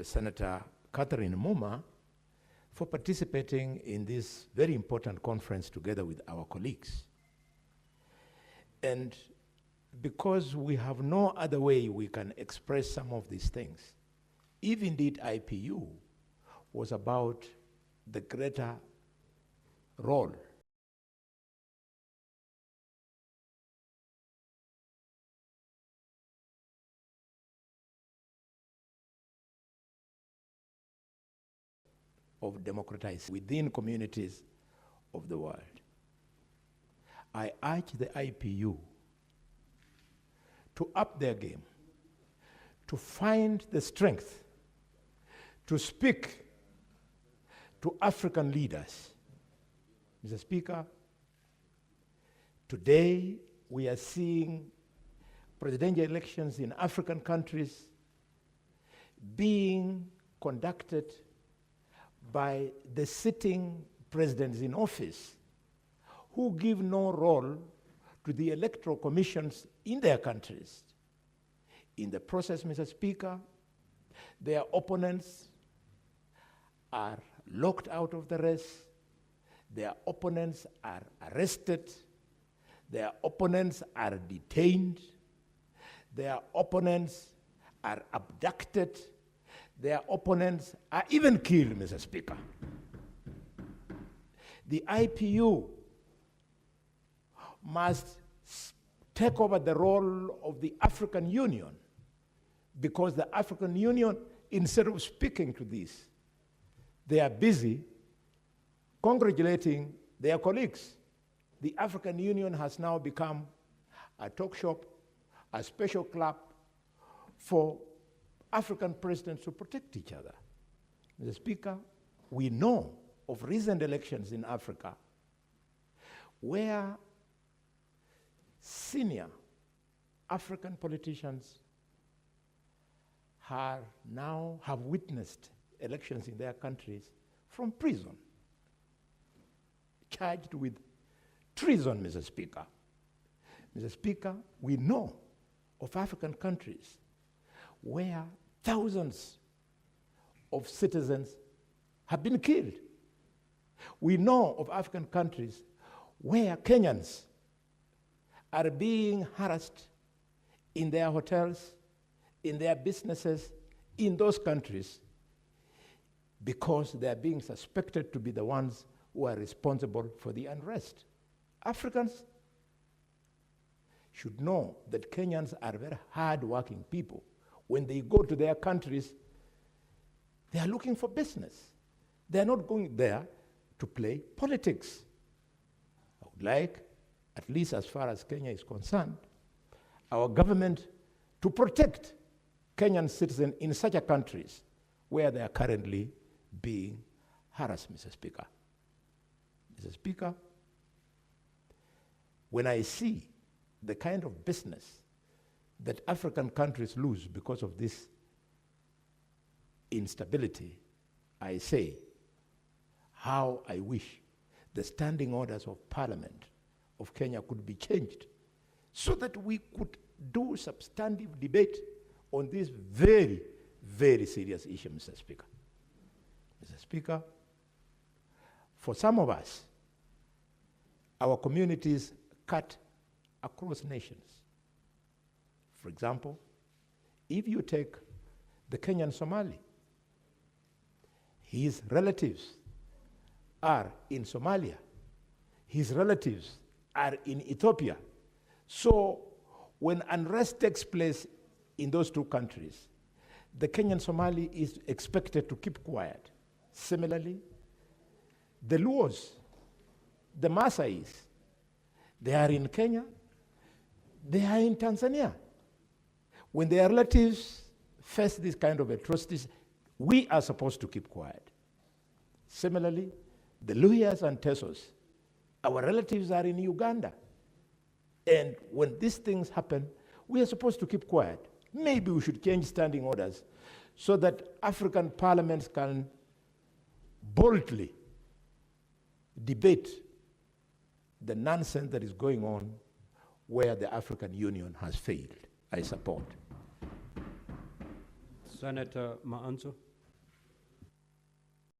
Senator Catherine Muma for participating in this very important conference together with our colleagues. And because we have no other way we can express some of these things, if indeed IPU was about the greater role of democratizing within communities of the world. I urge the IPU to up their game, to find the strength to speak to African leaders. Mr. Speaker, today we are seeing presidential elections in African countries being conducted by the sitting presidents in office who give no role to the electoral commissions in their countries. In the process, Mr. Speaker, their opponents are locked out of the race, their opponents are arrested, their opponents are detained, their opponents are abducted, their opponents are even killed, Mr. Speaker. The IPU must take over the role of the African Union, because the African Union, instead of speaking to this, they are busy congratulating their colleagues. The African Union has now become a talk shop, a special club for African presidents to protect each other. Mr. Speaker, we know of recent elections in Africa where senior African politicians have witnessed elections in their countries from prison, charged with treason, Mr. Speaker. Mr. Speaker, we know of African countries where thousands of citizens have been killed. We know of African countries where Kenyans are being harassed in their hotels, in their businesses, in those countries, because they are being suspected to be the ones who are responsible for the unrest. Africans should know that Kenyans are very hard-working people. When they go to their countries, they are looking for business. They are not going there to play politics. I would like, at least as far as Kenya is concerned, our government to protect Kenyan citizens in such a countries where they are currently being harassed, Mr. Speaker. Mr. Speaker, when I see the kind of business that African countries lose because of this instability, I say, how I wish the standing orders of Parliament of Kenya could be changed so that we could do substantive debate on this very, very serious issue, Mr. Speaker. Mr. Speaker, for some of us, our communities cut across nations. For example, if you take the Kenyan Somali, his relatives are in Somalia, his relatives are in Ethiopia. So when unrest takes place in those two countries, the Kenyan Somali is expected to keep quiet. Similarly, the Luos, the Maasais, they are in Kenya, they are in Tanzania. When their relatives face this kind of atrocities, we are supposed to keep quiet. Similarly, the Luyas and Tesos, our relatives are in Uganda. And when these things happen, we are supposed to keep quiet. Maybe we should change standing orders so that African parliaments can boldly debate the nonsense that is going on where the African Union has failed. I support. So Senator Maanzo.